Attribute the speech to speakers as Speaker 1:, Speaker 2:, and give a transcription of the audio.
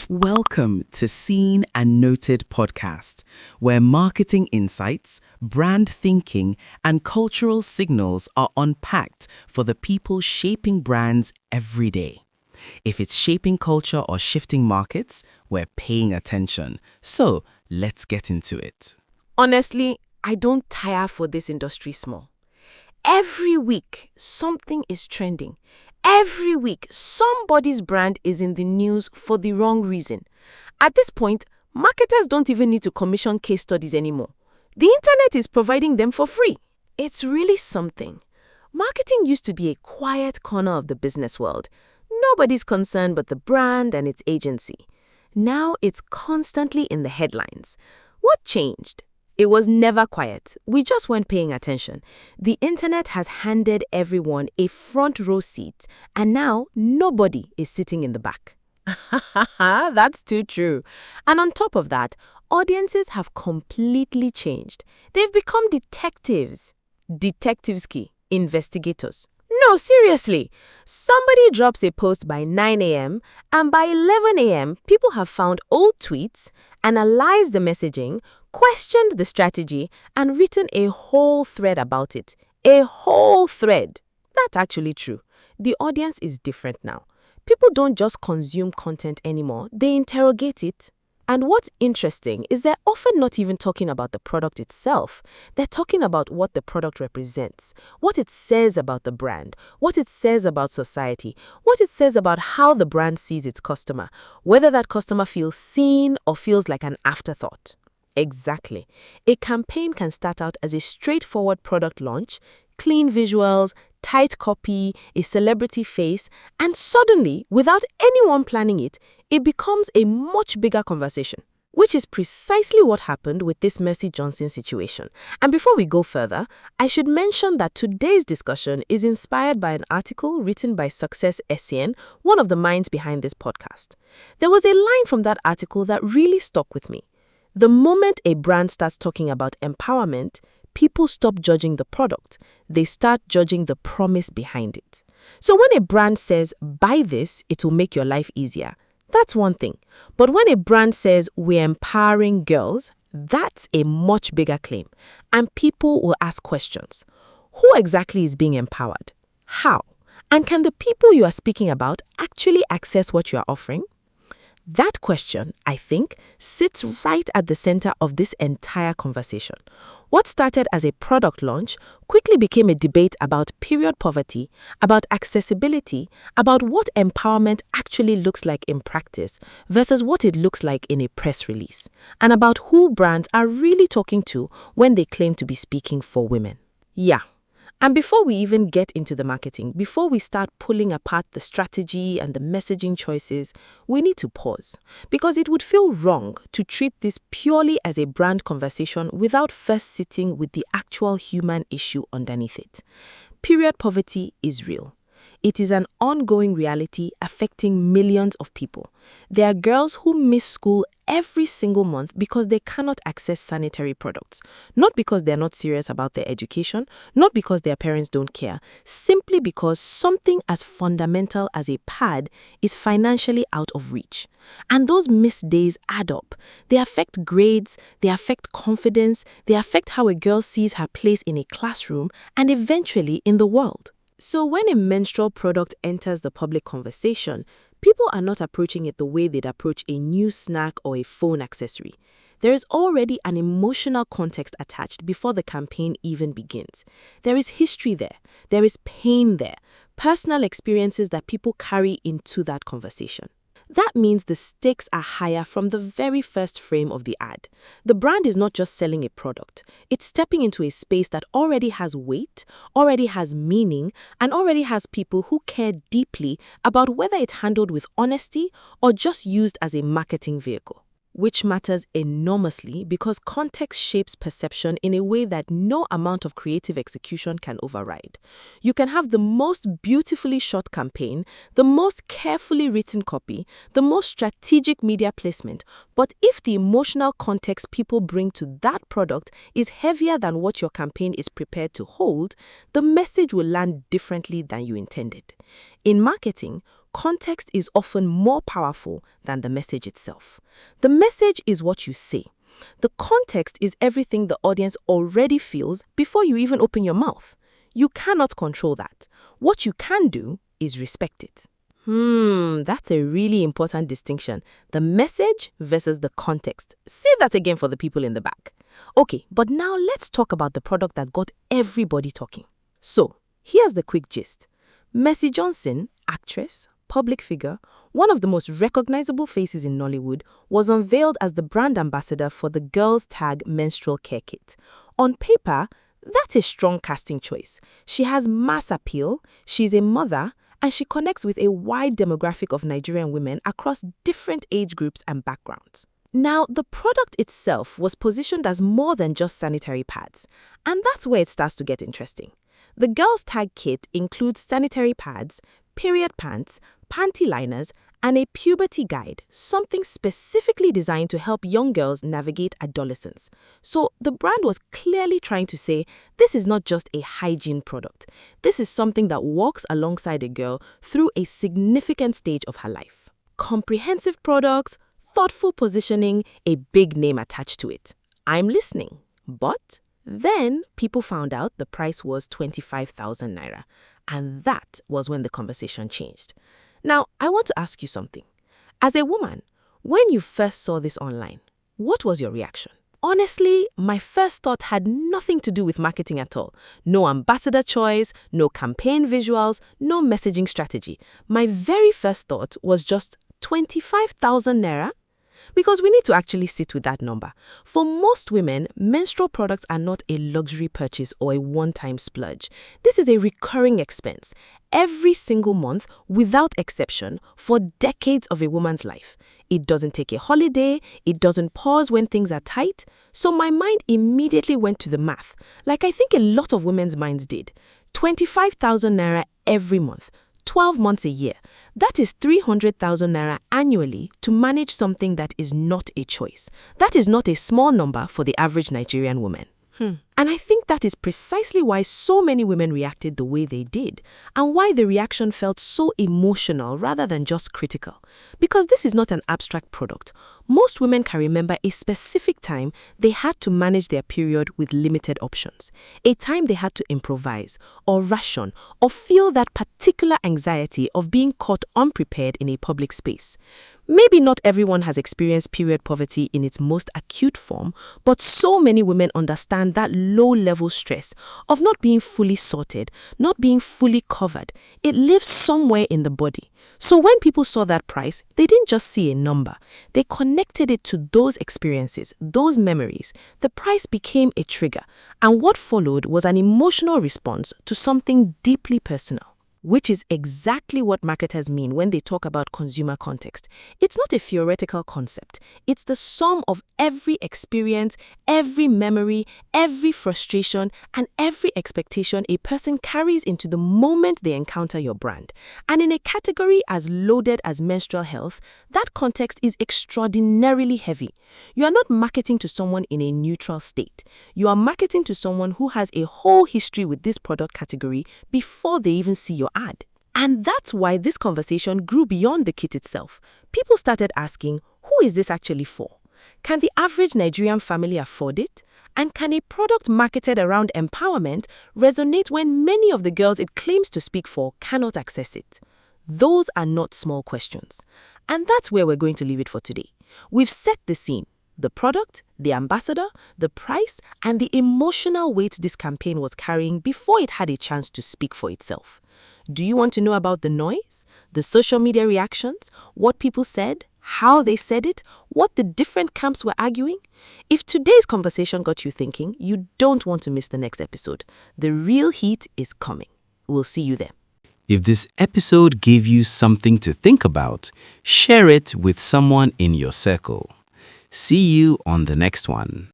Speaker 1: Welcome to Seen and Noted podcast, where marketing insights, brand thinking, and cultural signals are unpacked for the people shaping brands every day. If it's shaping culture or shifting markets, we're paying attention. So let's get into it.
Speaker 2: Honestly, I don't tire for this industry small. Every week, something is trending. Every week, somebody's brand is in the news for the wrong reason. At this point, marketers don't even need to commission case studies anymore. The internet is providing them for free. It's really something. Marketing used to be a quiet corner of the business world. Nobody's concerned but the brand and its agency. Now it's constantly in the headlines. What changed? It was never quiet. We just weren't paying attention. The internet has handed everyone a front row seat, and now nobody is sitting in the back. That's too true. And on top of that, audiences have completely changed. They've become detectives. Detectives key, investigators. No, seriously. Somebody drops a post by 9 a.m., and by 11 a.m., people have found old tweets, analyzed the messaging, questioned the strategy, and written a whole thread about it. A whole thread. That's actually true. The audience is different now. People don't just consume content anymore, they interrogate it. And what's interesting is they're often not even talking about the product itself. They're talking about what the product represents, what it says about the brand, what it says about society, what it says about how the brand sees its customer, whether that customer feels seen or feels like an afterthought. Exactly. A campaign can start out as a straightforward product launch, clean visuals, tight copy, a celebrity face, and suddenly, without anyone planning it, it becomes a much bigger conversation, which is precisely what happened with this Mercy Johnson situation. And before we go further, I should mention that today's discussion is inspired by an article written by Success SCN, one of the minds behind this podcast. There was a line from that article that really stuck with me. The moment a brand starts talking about empowerment, people stop judging the product. They start judging the promise behind it. So when a brand says, buy this, it will make your life easier, that's one thing. But when a brand says, we're empowering girls, that's a much bigger claim. And people will ask questions. Who exactly is being empowered? How? And can the people you are speaking about actually access what you are offering? That question, I think, sits right at the center of this entire conversation. What started as a product launch quickly became a debate about period poverty, about accessibility, about what empowerment actually looks like in practice versus what it looks like in a press release, and about who brands are really talking to when they claim to be speaking for women. Yeah. And before we even get into the marketing, before we start pulling apart the strategy and the messaging choices, we need to pause. Because it would feel wrong to treat this purely as a brand conversation without first sitting with the actual human issue underneath it. Period poverty is real. It is an ongoing reality affecting millions of people. There are girls who miss school every single month because they cannot access sanitary products. Not because they're not serious about their education, not because their parents don't care, simply because something as fundamental as a pad is financially out of reach. And those missed days add up. They affect grades, they affect confidence, they affect how a girl sees her place in a classroom and eventually in the world. So when a menstrual product enters the public conversation, people are not approaching it the way they'd approach a new snack or a phone accessory. There is already an emotional context attached before the campaign even begins. There is history there. There is pain there. Personal experiences that people carry into that conversation. That means the stakes are higher from the very first frame of the ad. The brand is not just selling a product. It's stepping into a space that already has weight, already has meaning, and already has people who care deeply about whether it's handled with honesty or just used as a marketing vehicle. Which matters enormously because context shapes perception in a way that no amount of creative execution can override. You can have the most beautifully shot campaign, the most carefully written copy, the most strategic media placement, but if the emotional context people bring to that product is heavier than what your campaign is prepared to hold, the message will land differently than you intended. In marketing, context is often more powerful than the message itself. The message is what you say. The context is everything the audience already feels before you even open your mouth. You cannot control that. What you can do is respect it. That's a really important distinction. The message versus the context. Say that again for the people in the back. Okay, but now let's talk about the product that got everybody talking. So, here's the quick gist. Mercy Johnson, actress, public figure, one of the most recognizable faces in Nollywood, was unveiled as the brand ambassador for the Girls Tag menstrual care kit. On paper, that's a strong casting choice. She has mass appeal, she's a mother, and she connects with a wide demographic of Nigerian women across different age groups and backgrounds. Now, the product itself was positioned as more than just sanitary pads, and that's where it starts to get interesting. The Girls Tag kit includes sanitary pads, period pants, panty liners, and a puberty guide, something specifically designed to help young girls navigate adolescence. So the brand was clearly trying to say, this is not just a hygiene product. This is something that walks alongside a girl through a significant stage of her life. Comprehensive products, thoughtful positioning, a big name attached to it. I'm listening. But then people found out the price was 25,000 naira. And that was when the conversation changed. Now, I want to ask you something. As a woman, when you first saw this online, what was your reaction? Honestly, my first thought had nothing to do with marketing at all. No ambassador choice, no campaign visuals, no messaging strategy. My very first thought was just 25,000 naira? Because we need to actually sit with that number. For most women, menstrual products are not a luxury purchase or a one-time splurge. This is a recurring expense, every single month, without exception, for decades of a woman's life. It doesn't take a holiday, it doesn't pause when things are tight. So my mind immediately went to the math, like I think a lot of women's minds did. 25,000 naira every month. 12 months a year. That is 300,000 naira annually to manage something that is not a choice. That is not a small number for the average Nigerian woman. And I think that is precisely why so many women reacted the way they did, and why the reaction felt so emotional rather than just critical. Because this is not an abstract product. Most women can remember a specific time they had to manage their period with limited options, a time they had to improvise, or ration, or feel that particular anxiety of being caught unprepared in a public space. Maybe not everyone has experienced period poverty in its most acute form, but so many women understand that low-level stress of not being fully sorted, not being fully covered. It lives somewhere in the body. So when people saw that price, they didn't just see a number. They connected it to those experiences, those memories. The price became a trigger, and what followed was an emotional response to something deeply personal. Which is exactly what marketers mean when they talk about consumer context. It's not a theoretical concept. It's the sum of every experience, every memory, every frustration, and every expectation a person carries into the moment they encounter your brand. And in a category as loaded as menstrual health, that context is extraordinarily heavy. You are not marketing to someone in a neutral state. You are marketing to someone who has a whole history with this product category before they even see your ad. And that's why this conversation grew beyond the kit itself. People started asking, who is this actually for? Can the average Nigerian family afford it? And can a product marketed around empowerment resonate when many of the girls it claims to speak for cannot access it? Those are not small questions. And that's where we're going to leave it for today. We've set the scene. The product, the ambassador, the price, and the emotional weight this campaign was carrying before it had a chance to speak for itself. Do you want to know about the noise, the social media reactions, what people said, how they said it, what the different camps were arguing? If today's conversation got you thinking, you don't want to miss the next episode. The real heat is coming. We'll see you there.
Speaker 1: If this episode gave you something to think about, share it with someone in your circle. See you on the next one.